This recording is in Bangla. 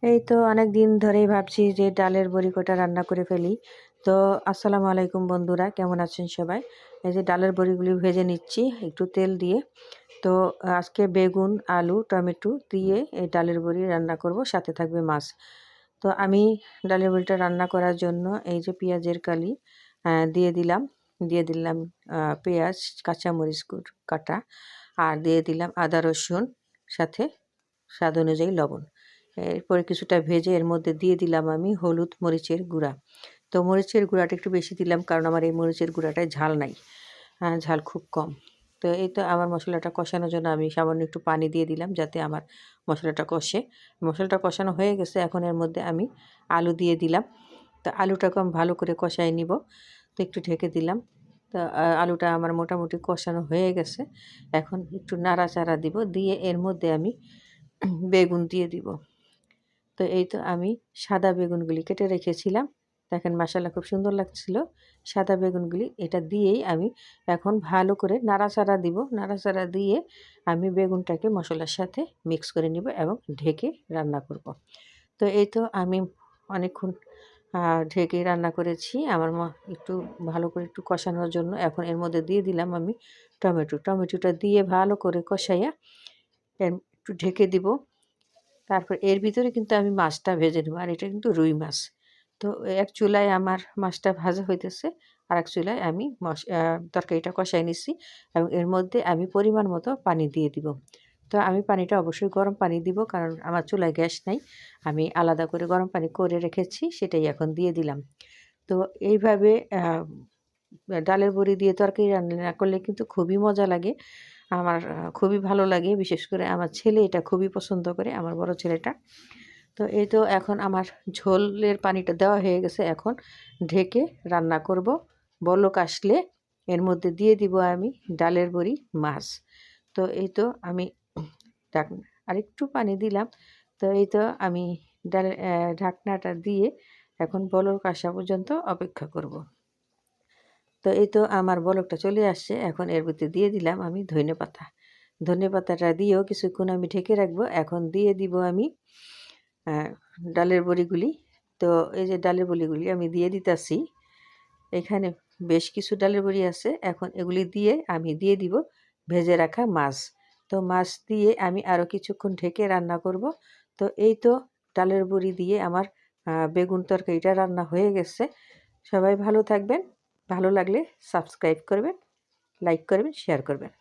এই তো অনেক দিন ধরেই ভাবছি যে ডালের বড়ি কটা রান্না করে ফেলি। তো আসসালামু আলাইকুম বন্ধুরা, কেমন আছেন সবাই? এই যে ডালের বড়িগুলি ভেজে নিচ্ছি একটু তেল দিয়ে। তো আজকে বেগুন, আলু, টমেটো দিয়ে এই ডালের বড়ি রান্না করব, সাথে থাকবে মাছ। তো আমি ডালের বড়িটা রান্না করার জন্য এই যে পেঁয়াজের কালি দিয়ে দিলাম পেঁয়াজ, কাঁচামরিচ কাটা, আর দিয়ে দিলাম আদা রসুন, সাথে স্বাদ অনুযায়ী লবণ। এরপরে কিছুটা ভেজে এর মধ্যে দিয়ে দিলাম আমি হলুদ, মরিচের গুঁড়া। তো মরিচের গুঁড়াটা একটু বেশি দিলাম, কারণ আমার এই মরিচের গুঁড়াটায় ঝাল নাই, ঝাল খুব কম। তো এই তো আমার মশলাটা কষানোর জন্য আমি সামান্য একটু পানি দিয়ে দিলাম, যাতে আমার মশলাটা কষে। মশলাটা কষানো হয়ে গেছে, এখন এর মধ্যে আমি আলু দিয়ে দিলাম। তো আলুটাকে আমি ভালো করে কষাই নিব। তো একটু ঢেকে দিলাম। তো আলুটা আমার মোটামুটি কষানো হয়ে গেছে। এখন একটু নাড়াচাড়া দিব, দিয়ে এর মধ্যে আমি বেগুন দিয়ে দিব। তো এই তো আমি সাদা বেগুনগুলি কেটে রেখেছিলাম। দেখেন মাশাআল্লাহ খুব সুন্দর লাগছিল সাদা বেগুনগুলি। এটা দিয়েই আমি এখন ভালো করে নাড়াচাড়া দিব। নাড়াচাড়া দিয়ে আমি বেগুনটাকে মশলার সাথে মিক্স করে নিব এবং ঢেকে রান্না করব। তো এই তো আমি অনেকক্ষণ ঢেকে রান্না করেছি আমার একটু ভালো করে একটু কষানোর জন্য। এখন এর মধ্যে দিয়ে দিলাম আমি টমেটোটা দিয়ে ভালো করে কষাইয়া একটু ঢেকে দিব। তারপর এর ভিতরে কিন্তু আমি মাছটা ভেজে নেব, আর এটা কিন্তু রুই মাছ। তো এক চুলায় আমার মাছটা ভাজা হইতেছে, আর এক চুলায় আমি তরকারিটা কষাই নিচ্ছি, এবং এর মধ্যে আমি পরিমাণ মতো পানি দিয়ে দিব। তো আমি পানিটা অবশ্যই গরম পানি দিব, কারণ আমার চুলায় গ্যাস নাই। আমি আলাদা করে গরম পানি করে রেখেছি, সেটাই এখন দিয়ে দিলাম। তো এইভাবে ডালের বড়ি দিয়ে তরকারি রান্না করলে কিন্তু খুবই মজা লাগে। আমার খুবই ভালো লাগে। বিশেষ করে আমার ছেলে এটা খুবই পছন্দ করে, আমার বড় ছেলেটা। তো এই তো এখন আমার ঝোলের পানিটা দেওয়া হয়ে গেছে। এখন ঢেকে রান্না করব। বলক আসলে এর মধ্যে দিয়ে দিব আমি ডালের বড়ি, মাছ। তো এই তো আমি আরেকটু পানি দিলাম। তো এই তো আমি ঢাকনাটা দিয়ে এখন বলক আসা পর্যন্ত অপেক্ষা করব। তো এই তো আমার বলকটা চলে আসছে। এখন এর ভিতরে দিয়ে দিলাম আমি ধনেপাতা। ধনেপাতাটা দিয়েও কিছুক্ষণ আমি ঢেকে রাখবো। এখন দিয়ে দিব আমি ডালের বড়িগুলি। তো এই যে ডালের বড়িগুলি আমি দিয়ে দিতেছি। এখানে বেশ কিছু ডালের বড়ি আছে। এখন এগুলি দিয়ে আমি দিয়ে দিব ভেজে রাখা মাছ। তো মাছ দিয়ে আমি আরও কিছুক্ষণ ঢেকে রান্না করব। তো এই তো ডালের বড়ি দিয়ে আমার বেগুন তরকারিটা রান্না হয়ে গেছে। সবাই ভালো থাকবেন। ভালো লাগলে সাবস্ক্রাইব করবেন, লাইক করবেন, শেয়ার করবেন।